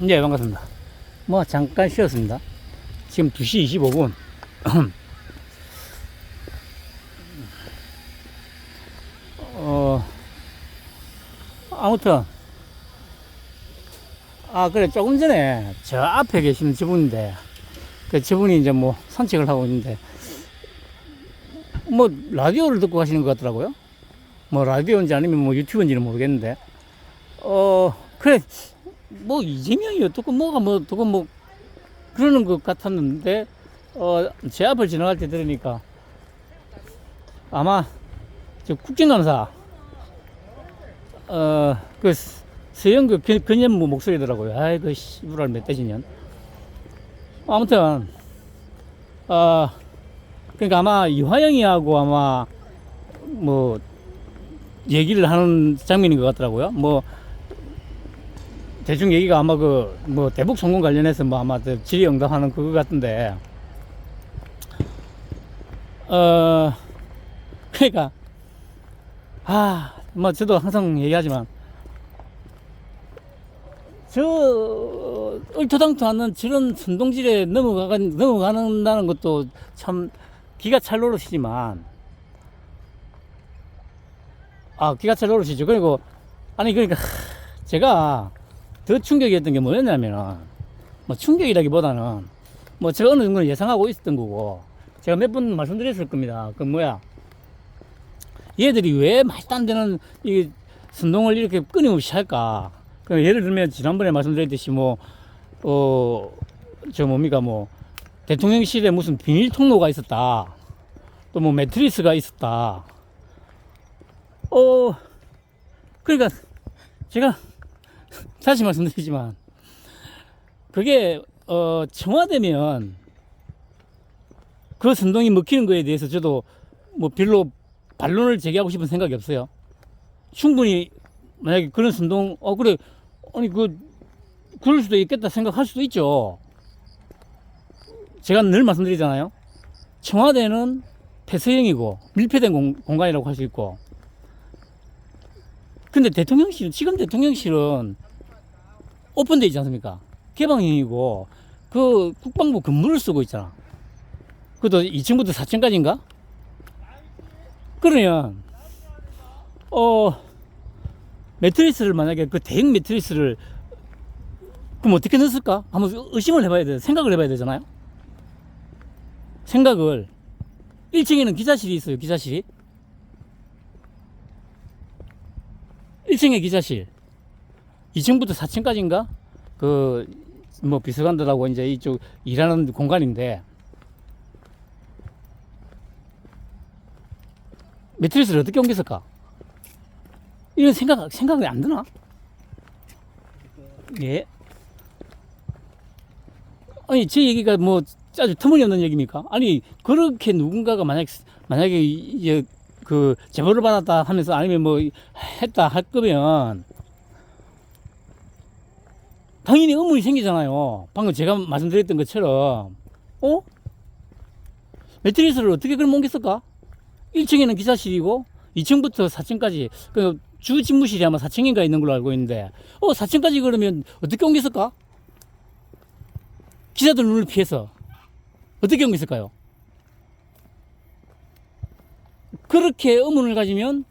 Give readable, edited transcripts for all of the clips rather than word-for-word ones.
네, 반갑습니다. 뭐, 잠깐 쉬었습니다. 지금 2시 25분. 아무튼, 그래, 조금 전에 저 앞에 계시는 저분인데, 그 저분이 이제 뭐 산책을 하고 있는데, 뭐, 라디오를 듣고 가시는 것 같더라고요. 뭐, 라디오인지 아니면 뭐 유튜브인지는 모르겠는데, 그래, 뭐, 이재명이 어떻고 뭐가 뭐 어떻고 뭐, 그러는 것 같았는데, 제 앞을 지나갈 때 들으니까, 아마, 저 국정감사, 그, 서영그 근현무 목소리더라고요. 아이고, 씨부랄 멧돼지년. 아무튼, 그러니까 아마 이화영이하고 아마, 뭐, 얘기를 하는 장면인 것 같더라고요. 뭐, 대충 얘기가 아마 뭐, 대북 성공 관련해서 뭐 아마 질의응답하는 그거 같은데, 그러니까, 뭐, 저도 항상 얘기하지만, 얼토당토 않는 저런 선동질에 넘어가는다는 것도 참 기가 찰 노릇이지만, 기가 찰 노릇이죠. 그리고, 그러니까, 제가 더 충격이었던 게 뭐였냐면은, 뭐 충격이라기보다는, 뭐 제가 어느 정도 예상하고 있었던 거고, 제가 몇 번 말씀드렸을 겁니다. 얘들이 왜 말도 안 되는 이 선동을 이렇게 끊임없이 할까? 예를 들면 지난번에 말씀드렸듯이 대통령실에 무슨 비밀 통로가 있었다. 또 뭐 매트리스가 있었다. 그러니까 제가 다시 말씀드리지만 그게 청와대면 그 선동이 먹히는 거에 대해서 저도 뭐 별로 반론을 제기하고 싶은 생각이 없어요. 충분히 만약에 그런 선동 그래 그럴 수도 있겠다 생각할 수도 있죠. 제가 늘 말씀드리잖아요. 청와대는 폐쇄형이고 밀폐된 공간이라고 할 수 있고, 근데 지금 대통령실은 오픈돼 있지 않습니까? 개방형이고 그 국방부 건물을 쓰고 있잖아. 그것도 2층부터 4층까지인가? 그러면 매트리스를 만약에 그 대형 매트리스를 그럼 어떻게 넣었을까? 한번 의심을 해봐야 돼. 생각을 해봐야 되잖아요. 생각을 1층에는 기자실이 있어요. 기자실이 1층에 기자실 2층부터 4층까지인가? 뭐 비서관들하고 이제 이쪽 일하는 공간인데 매트리스를 어떻게 옮겼을까? 이런 생각이 안 드나? 예. 제 얘기가 뭐 아주 터무니없는 얘기입니까? 그렇게 누군가가 만약에 이제 제보를 받았다 하면서 아니면 뭐 했다 할 거면 당연히 의문이 생기잖아요. 방금 제가 말씀드렸던 것처럼, 매트리스를 어떻게 그럼 옮겼을까? 1층에는 기자실이고 2층부터 4층까지 주 집무실이 아마 4층인가 있는 걸로 알고 있는데 4층까지 그러면 어떻게 옮겼을까? 기자들 눈을 피해서 어떻게 옮겼을까요? 그렇게 의문을 가지면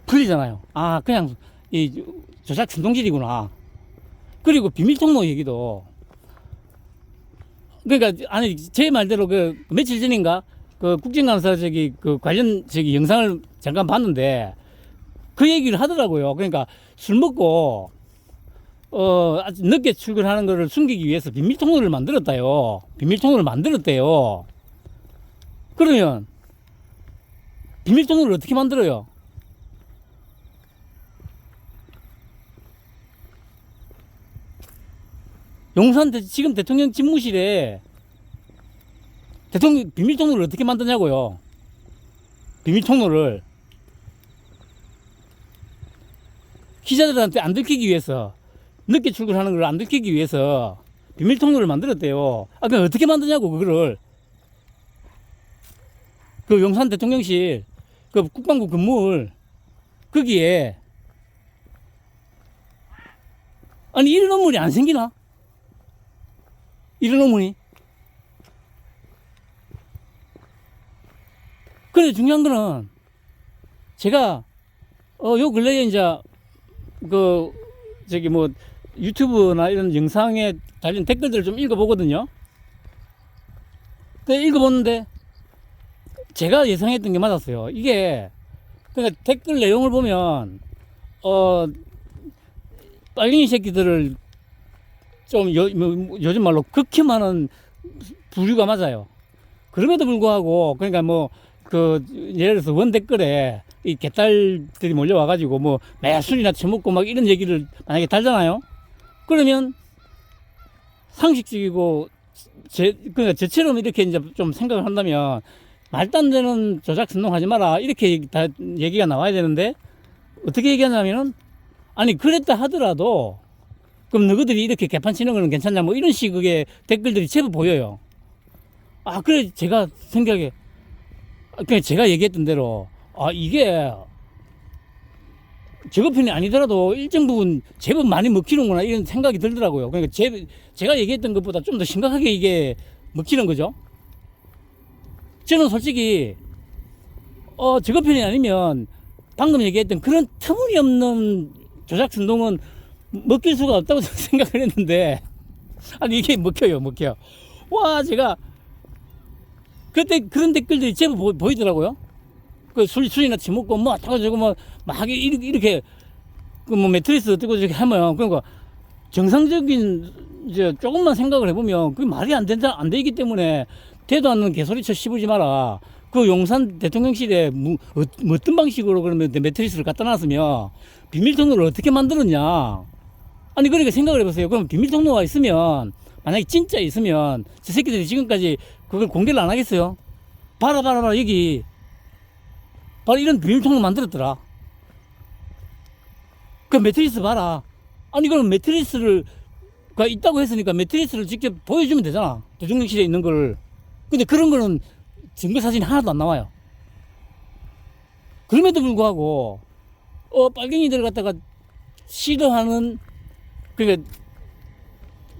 풀리잖아요. 그냥 이 조작 충동질이구나. 그리고 비밀통로 얘기도, 그러니까 제 말대로 며칠 전인가 국정감사 관련 영상을 잠깐 봤는데 그 얘기를 하더라고요. 그러니까 술 먹고 아주 늦게 출근하는 거를 숨기기 위해서 비밀통로를 만들었다요. 비밀통로를 만들었대요. 그러면 비밀통로를 어떻게 만들어요? 지금 대통령 집무실에 대통령 비밀통로를 어떻게 만드냐고요. 비밀통로를 기자들한테 안 들키기 위해서, 늦게 출근하는 걸 안 들키기 위해서 비밀통로를 만들었대요. 그럼 어떻게 만드냐고. 그거를 용산 대통령실 국방부 건물 거기에 아니, 이런 논문이 안 생기나? 이런 논문이? 그래, 중요한 거는, 제가, 요 근래에 이제, 유튜브나 이런 영상에 달린 댓글들을 좀 읽어보거든요. 읽어보는데, 제가 예상했던 게 맞았어요. 이게, 그러니까 댓글 내용을 보면, 빨갱이 새끼들을 좀 요즘 말로 극혐하는 부류가 맞아요. 그럼에도 불구하고, 그러니까 예를 들어서 원 댓글에 이 개딸들이 몰려와가지고 매술이나 처먹고 막 이런 얘기를 만약에 달잖아요. 그러면 상식적이고, 그러니까 저처럼 이렇게 이제 좀 생각을 한다면, 말도 안 되는 조작 선동하지 마라. 이렇게 다 얘기가 나와야 되는데, 어떻게 얘기하냐면은, 아니, 그랬다 하더라도, 그럼 너희들이 이렇게 개판 치는 거는 괜찮냐? 이런 식의 댓글들이 제법 보여요. 그래, 제가 생각에, 그냥 제가 얘기했던 대로, 이게, 저거편이 아니더라도 일정 부분 제법 많이 먹히는구나, 이런 생각이 들더라고요. 그러니까 제가 얘기했던 것보다 좀 더 심각하게 이게 먹히는 거죠. 저는 솔직히, 저거편이 아니면 방금 얘기했던 그런 터무니없는 조작 선동은 먹힐 수가 없다고 생각을 했는데, 아니, 이게 먹혀요. 와, 제가, 그때 그런 댓글들이 제법 보이더라고요. 술이나 처먹고, 어쩌고저쩌고, 막, 이렇게, 매트리스 어쩌고 저렇게 하면, 그러니까, 정상적인, 이제, 조금만 생각을 해보면, 그게 말이 안 되기 때문에, 되도 않는 개소리 쳐 씹으지 마라. 그 용산 대통령실에, 어떤 방식으로 그러면 매트리스를 갖다 놨으면, 비밀통로를 어떻게 만들었냐. 아니, 그러니까 생각을 해보세요. 그럼 비밀통로가 있으면, 만약에 진짜 있으면, 저 새끼들이 지금까지 그걸 공개를 안 하겠어요? 봐라, 여기. 바로 이런 비밀통로 만들었더라. 그 매트리스 봐라. 아니, 그럼 매트리스가 있다고 했으니까 매트리스를 직접 보여주면 되잖아. 대통령실에 있는 걸. 근데 그런 거는 증거 사진이 하나도 안 나와요. 그럼에도 불구하고, 빨갱이들 갖다가 싫어하는, 그러니까,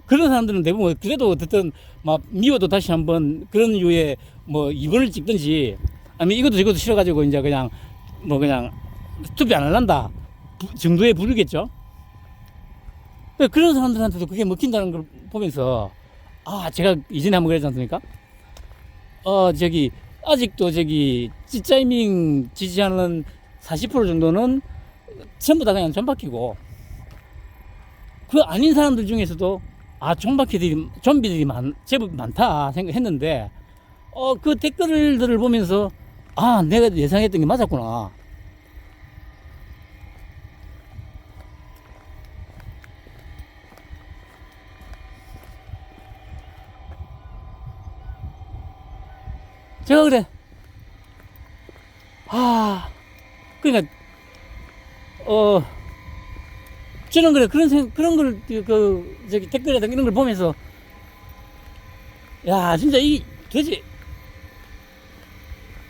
그런 사람들은 대부분 그래도 어쨌든 막 미워도 다시 한번 그런 이유에 입원을 찍든지, 아니면 이것도 저것도 싫어가지고 이제 그냥 투표 안 할란다 정도에 부르겠죠. 그런 사람들한테도 그게 먹힌다는 걸 보면서, 제가 이전에 한번 그랬지 않습니까? 아직도 찌짜이밍 지지하는 40% 정도는 전부 다 그냥 좀비키고, 그 아닌 사람들 중에서도 좀비들이 제법 많다 생각했는데, 그 댓글들을 보면서, 내가 예상했던 게 맞았구나. 제가 그래. 그러니까, 저는 그래. 그런 걸, 댓글이라든가 이런 걸 보면서, 야, 진짜 도대체,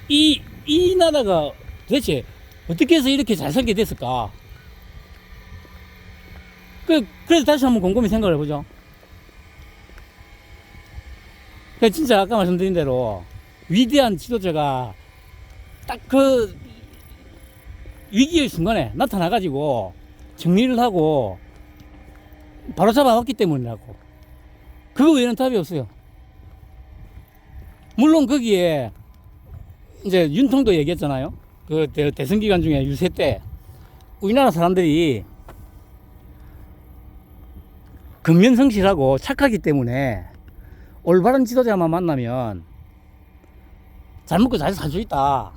이 나라가 도대체 어떻게 해서 이렇게 잘 살게 됐을까? 그래서 다시 한번 곰곰이 생각을 해보죠. 진짜 아까 말씀드린 대로 위대한 지도자가 딱 그 위기의 순간에 나타나가지고 정리를 하고 바로 잡아왔기 때문이라고. 그거 외에는 답이 없어요. 물론 거기에 이제 윤통도 얘기했잖아요. 그 대선 기간 중에 유세 때 우리나라 사람들이 근면성실하고 착하기 때문에 올바른 지도자만 만나면 잘 먹고 잘 살 수 있다.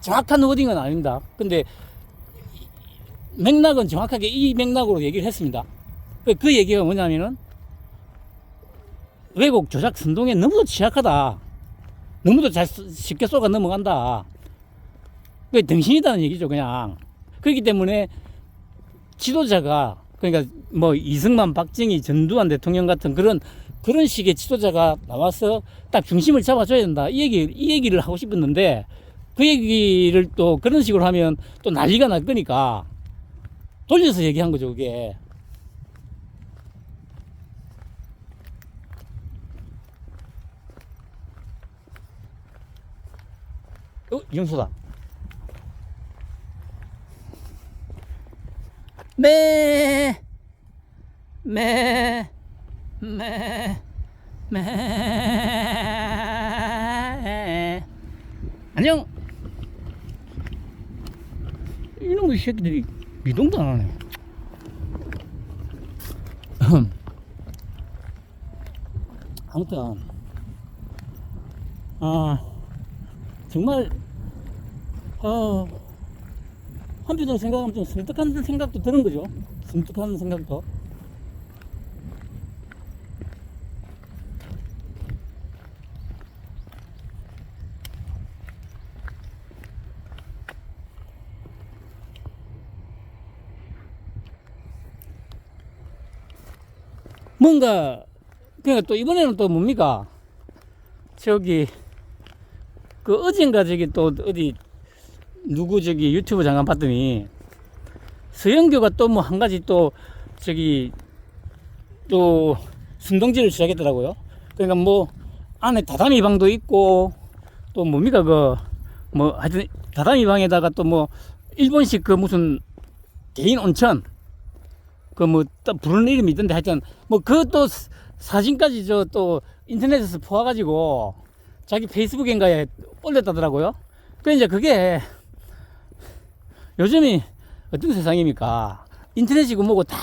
정확한 워딩은 아닙니다. 근데 맥락은 정확하게 이 맥락으로 얘기를 했습니다. 그 얘기가 뭐냐면은 왜곡 조작 선동에 너무도 취약하다. 너무도 쉽게 쏘가 넘어간다. 그게 덩신이다는 얘기죠, 그냥. 그렇기 때문에 지도자가, 그러니까 이승만, 박정희, 전두환 대통령 같은 그런 식의 지도자가 나와서 딱 중심을 잡아줘야 된다. 이 얘기를 하고 싶었는데, 그 얘기를 또 그런 식으로 하면 또 난리가 날 거니까 돌려서 얘기한 거죠, 그게. 이정수다. 매, 매, 매, 매. 안녕. 이놈의 새끼들이 미동도 안 하네. 아무튼, 정말, 한편으로 생각하면 좀 섬뜩한 생각도 드는 거죠. 섬뜩한 생각도. 뭔가, 그러니까 또 이번에는 또 뭡니까? 저기, 그 어젠가 저기 또 어디, 누구 저기 유튜브 잠깐 봤더니, 서영교가 또 뭐 한 가지 또 저기, 또 순동지를 시작했더라고요. 그러니까 뭐, 안에 다다미 방도 있고, 또 뭡니까? 뭐, 하여튼, 다다미 방에다가 또 뭐, 일본식 그 무슨 개인 온천, 그 뭐 부르는 이름이 있던데 하여튼 뭐 그것도 사진까지 저 또 인터넷에서 포와가지고 자기 페이스북인가에 올렸다더라고요. 그래 이제 그게 요즘이 어떤 세상입니까? 인터넷이고 뭐고 다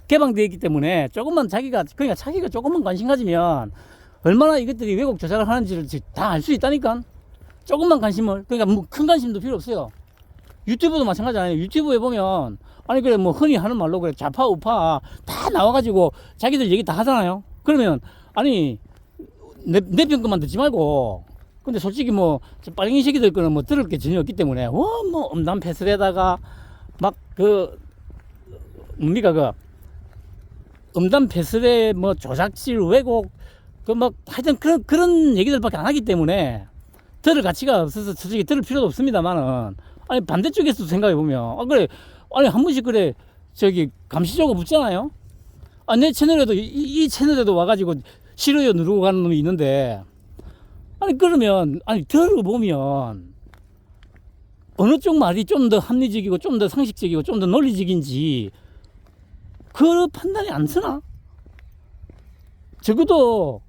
개방되어 있기 때문에 조금만 그러니까 자기가 조금만 관심 가지면 얼마나 이것들이 왜곡 조작을 하는지를 다 알 수 있다니까. 조금만 관심을, 그러니까 뭐 큰 관심도 필요 없어요. 유튜브도 마찬가지잖아요. 유튜브에 보면 아니 그래 뭐 흔히 하는 말로 그래 좌파 우파 다 나와가지고 자기들 얘기 다 하잖아요. 그러면 아니 내 평가만 듣지 말고, 근데 솔직히 뭐 빨갱이 새끼들 거는 뭐 들을 게 전혀 없기 때문에 뭐 음담 패스에다가 막 뭡니까 음담 패스에 뭐 조작질 왜곡 그 막 하여튼 그런 얘기들밖에 안 하기 때문에 들을 가치가 없어서 솔직히 들을 필요도 없습니다만은, 아니 반대쪽에서도 생각해 보면 그래 아니 한 번씩 그래 저기 감시조가 붙잖아요. 내 채널에도 이 채널에도 와가지고 싫어요 누르고 가는 놈이 있는데, 아니 그러면 아니 들어보면 어느 쪽 말이 좀 더 합리적이고 좀 더 상식적이고 좀 더 논리적인지 그 판단이 안 서나? 적어도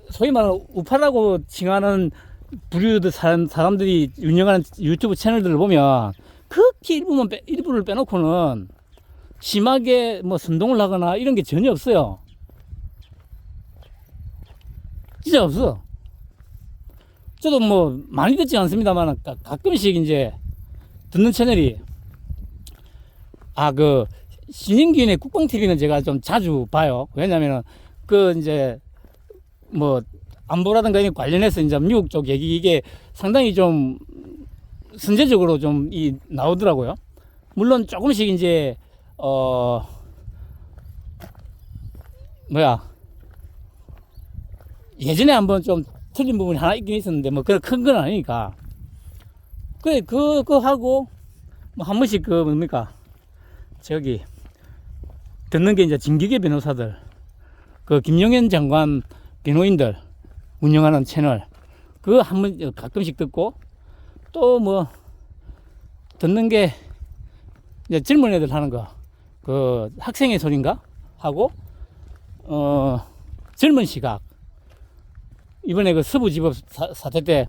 소위 말하는 우파라고 칭하는 부류들 사람들이 운영하는 유튜브 채널들을 보면 극히 일부를 빼놓고는 심하게 뭐 선동을 하거나 이런 게 전혀 없어요. 진짜 없어. 저도 뭐 많이 듣지 않습니다만 가끔씩 이제 듣는 채널이 신인기인의 국뽕TV는 제가 좀 자주 봐요. 왜냐면은 이제 뭐 안보라든가 이런 관련해서 이제 미국 쪽 얘기 이게 상당히 좀 선제적으로 좀 나오더라고요. 물론 조금씩 이제 예전에 한번 좀 틀린 부분이 하나 있긴 있었는데 뭐 그런 큰 건 아니니까. 그래 그거 하고 뭐 한 번씩 뭡니까 저기 듣는 게 이제 진격의 변호사들 김용현 장관 변호인들 운영하는 채널 그거 한 번 가끔씩 듣고, 또 뭐 듣는 게 이제 젊은 애들 하는 거 학생의 소린가 하고 젊은 시각 이번에 서부지법 사태 때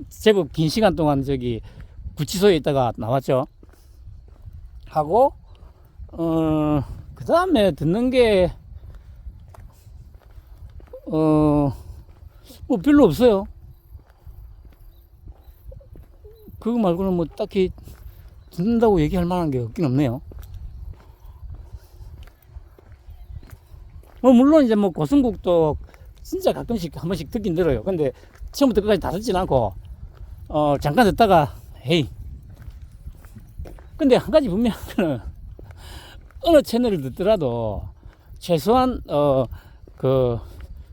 제법 긴 시간 동안 저기 구치소에 있다가 나왔죠. 하고 그 다음에 듣는 게 뭐 별로 없어요. 그거 말고는 뭐 딱히 듣는다고 얘기할 만한 게 없긴 없네요. 뭐 물론 이제 뭐 고승국도 진짜 가끔씩 한 번씩 듣긴 들어요. 근데 처음부터 끝까지 다 듣진 않고 잠깐 듣다가 헤이. 근데 한 가지 분명한 거는 어느 채널을 듣더라도 최소한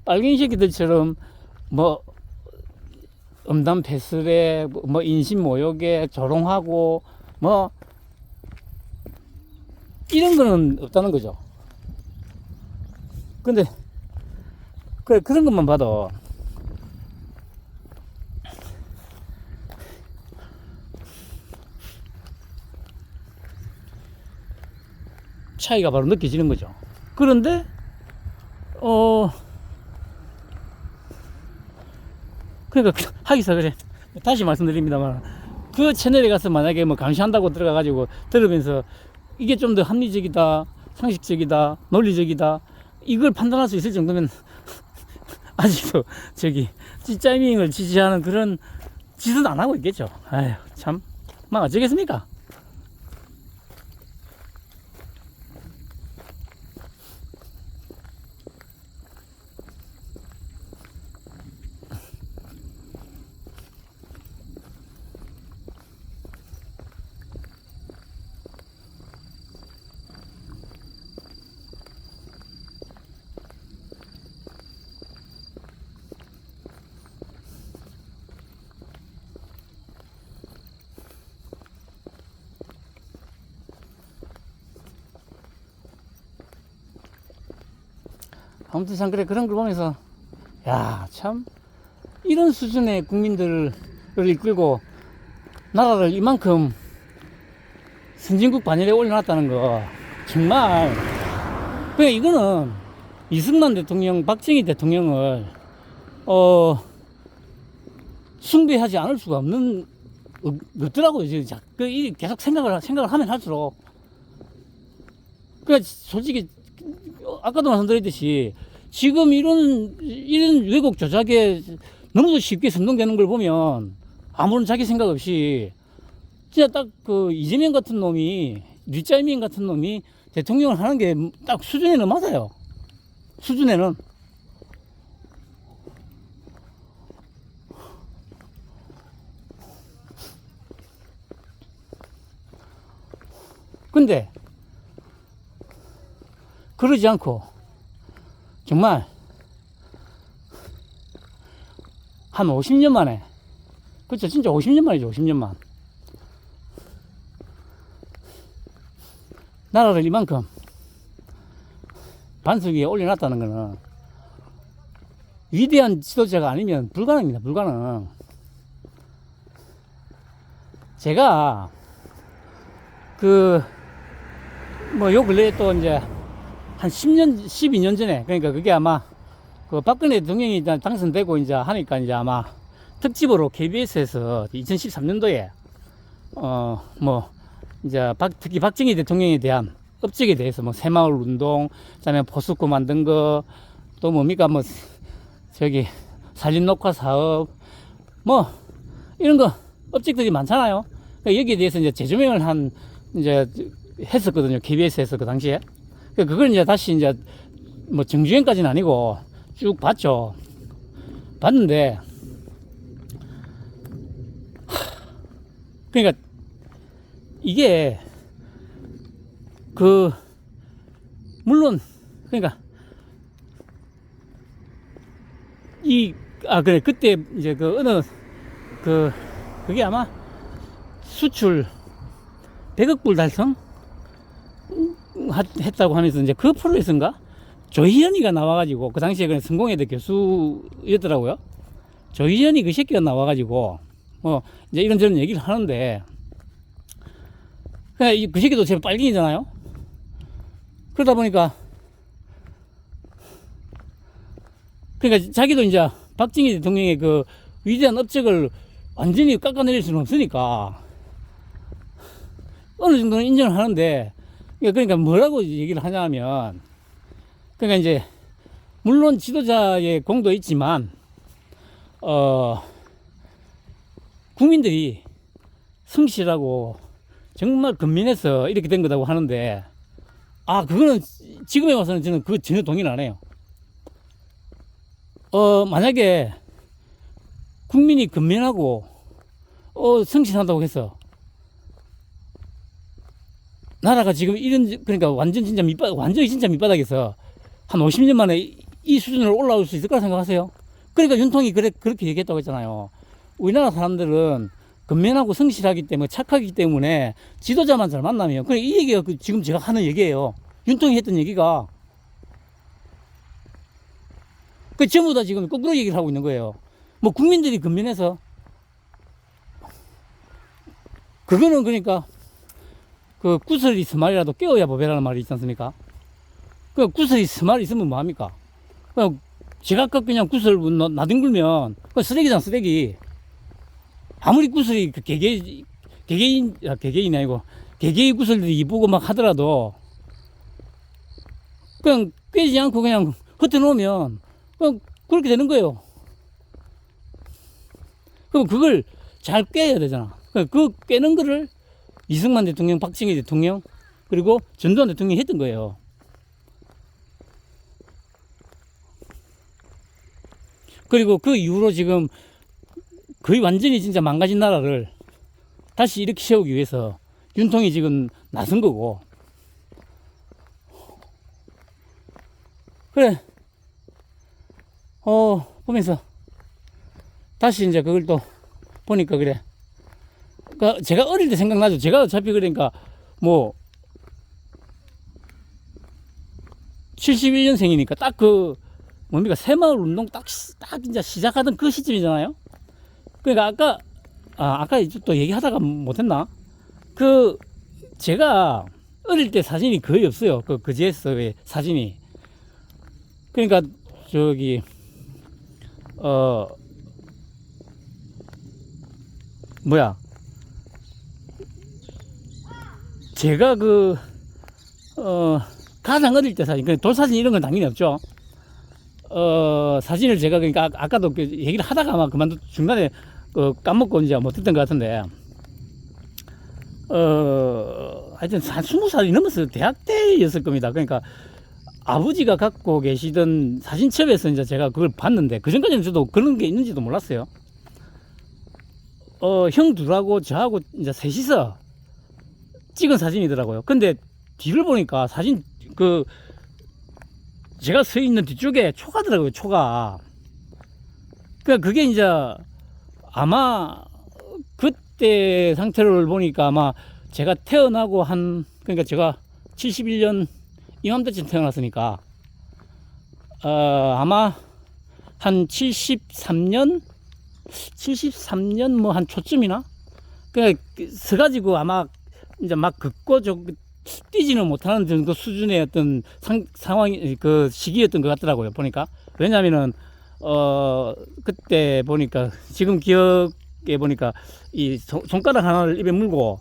빨갱이 새끼들처럼 뭐 음담 패스에 뭐 인신 모욕에 조롱하고 뭐 이런 거는 없다는 거죠. 근데 그런 것만 봐도 차이가 바로 느껴지는 거죠. 그런데 그러니까 하기사 그래. 다시 말씀드립니다만 그 채널에 가서 만약에 뭐 감시한다고 들어가가지고 들으면서 이게 좀 더 합리적이다, 상식적이다, 논리적이다 이걸 판단할 수 있을 정도면 아직도 저기 찌짜이밍을 지지하는 그런 짓은 안 하고 있겠죠. 아휴 참, 막 어쩌겠습니까? 아무튼 참 그래, 그런 걸 보면서 야 참 이런 수준의 국민들을 이끌고 나라를 이만큼 선진국 반열에 올려놨다는 거 정말 그냥 이거는 이승만 대통령, 박정희 대통령을 숭배하지 않을 수가 없더라고요. 지금 계속 생각을 하면 할수록 그러니까 솔직히 아까도 말씀드렸듯이 지금 이런 왜곡 조작에 너무 쉽게 선동되는 걸 보면 아무런 자기 생각 없이 진짜 딱 그 이재명 같은 놈이 류짜이밍 같은 놈이 대통령을 하는 게 딱 수준에는 맞아요. 수준에는. 근데 그러지 않고 정말 한 50년 만에, 그렇죠, 진짜 50년 만이죠. 50년 만 나라를 이만큼 반석 위에 올려놨다는 것은 위대한 지도자가 아니면 불가능입니다. 불가능. 제가 요 근래에 또 이제 한 10년, 12년 전에, 그러니까 그게 아마 그 박근혜 대통령이 당선되고 이제 하니까 이제 아마 특집으로 KBS에서 2013년도에 이제 특히 박정희 대통령에 대한 업적에 대해서 뭐 새마을 운동, 그다음에 포스코 만든 거, 또 뭡니까 저기 산림 녹화 사업, 뭐 이런 거 업적들이 많잖아요. 그러니까 여기에 대해서 이제 재조명을 이제 했었거든요. KBS에서 그 당시에. 그걸 이제 다시 이제 뭐 정주행까지는 아니고 쭉 봤죠. 봤는데 그러니까 이게 물론 그러니까 그래 그때 이제 그게 아마 수출 100억 불 달성 했다고 하면서 이제 그 프로에서인가 조희연이가 나와가지고 그 당시에 그냥 성공회대 교수였더라고요. 조희연이 그 새끼가 나와가지고 이제 이런저런 얘기를 하는데 그냥 그 새끼도 제 빨갱이잖아요. 그러다 보니까 그러니까 자기도 이제 박정희 대통령의 그 위대한 업적을 완전히 깎아내릴 수는 없으니까 어느 정도는 인정을 하는데 그러니까 뭐라고 얘기를 하냐면 그러니까 이제 물론 지도자의 공도 있지만 국민들이 성실하고 정말 근민해서 이렇게 된 거라고 하는데 그거는 지금에 와서는 저는 그거 전혀 동의를 안 해요. 만약에 국민이 근면하고 성실하다고 해서 나라가 지금 그러니까 완전히 진짜 밑바닥에서 한 50년 만에 이 수준으로 올라올 수 있을 거라 생각하세요? 그러니까 윤통이 그렇게 얘기했다고 했잖아요. 우리나라 사람들은 근면하고 성실하기 때문에, 착하기 때문에 지도자만 잘 만나면, 그래, 이 얘기가 지금 제가 하는 얘기예요. 윤통이 했던 얘기가. 전부 다 지금 거꾸로 얘기를 하고 있는 거예요. 뭐 국민들이 근면해서 그거는 그러니까 그 구슬이 스말이라도 깨어야 보배라는 말이 있지 않습니까? 그 구슬이 스말 있으면 뭐합니까? 그냥 제각각 그냥 구슬 나뒹굴면 그 쓰레기잖아, 쓰레기. 아무리 구슬이 그 개개인이 아니고 개개인 구슬들이 이쁘고 막 하더라도 그냥 꿰지 않고 그냥 흩어놓으면 그냥 그렇게 되는 거예요. 그럼 그걸 잘 꿰야 되잖아. 그 꿰는 거를 이승만 대통령, 박정희 대통령, 그리고 전두환 대통령이 했던 거예요. 그리고 그 이후로 지금 거의 완전히 진짜 망가진 나라를 다시 이렇게 세우기 위해서 윤통이 지금 나선 거고. 그래, 보면서 다시 이제 그걸 또 보니까 그래. 그러니까 제가 어릴 때 생각나죠. 제가 어차피 그러니까 뭐 71년생이니까 딱 그 뭡니까 새마을 운동 딱 이제 시작하던 그 시점이잖아요. 그러니까 아까 또 얘기하다가 못했나? 그 제가 어릴 때 사진이 거의 없어요. 그 그제서의 사진이. 그러니까 저기 뭐야, 제가 가장 어릴 때 사진, 돌사진 이런 건 당연히 없죠. 사진을 제가 그러니까 아까도 그 얘기를 하다가 아마 중간에 까먹고 이제 못했던 것 같은데, 하여튼 한 20살이 넘었어요. 대학 때였을 겁니다. 그러니까 아버지가 갖고 계시던 사진첩에서 이제 제가 그걸 봤는데, 그 전까지는 저도 그런 게 있는지도 몰랐어요. 형 둘하고 저하고 이제 셋이서 찍은 사진이더라고요. 근데 뒤를 보니까 사진 제가 서 있는 뒤쪽에 초가더라고요, 초가. 그러니까 그게 이제 아마 그때 상태를 보니까 아마 제가 태어나고 그러니까 제가 71년 이맘때쯤 태어났으니까 아마 한 73년 뭐 한 초쯤이나 그냥 서가지고 아마 이제 막 긋고 뛰지는 못하는 정도 수준의 어떤 상황이 그 시기였던 것 같더라고요, 보니까. 왜냐면은 그때 보니까 지금 기억에 보니까 이 손가락 하나를 입에 물고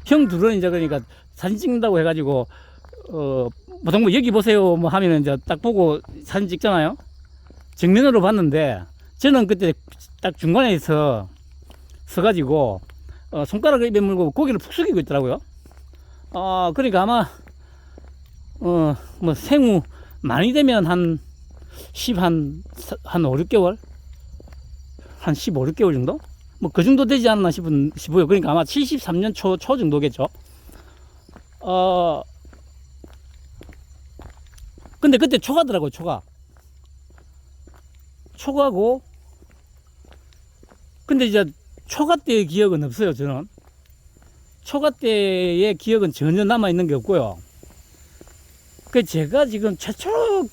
형 둘은 이제 그러니까 사진 찍는다고 해가지고 보통 뭐 여기 보세요 뭐 하면은 이제 딱 보고 사진 찍잖아요. 정면으로 봤는데 저는 그때 딱 중간에 서가지고 손가락을 입에 물고 고개를 푹 숙이고 있더라고요. 그러니까 아마 뭐 생후 많이 되면 한 5, 6개월? 한 15, 6개월 정도? 뭐 그 정도 되지 않나 싶어요. 그러니까 아마 73년 초 정도겠죠. 근데 그때 초가더라고요, 초가고. 근데 이제 초가 때의 기억은 없어요, 저는. 초가 때의 기억은 전혀 남아있는 게 없고요. 제가 지금 최초로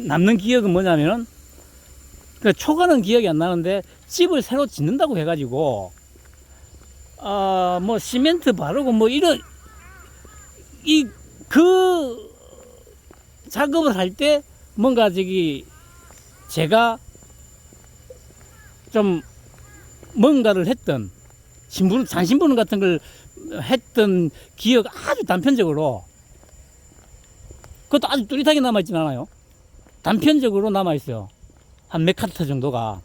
남는 기억은 뭐냐면은, 초가는 기억이 안 나는데, 집을 새로 짓는다고 해가지고, 뭐, 시멘트 바르고, 뭐, 그 작업을 할 때, 뭔가 제가 좀 뭔가를 했던 잔심부름 같은 걸 했던 기억 아주 단편적으로, 그것도 아주 뚜렷하게 남아있진 않아요. 단편적으로 남아있어요. 한 몇 카트 정도가.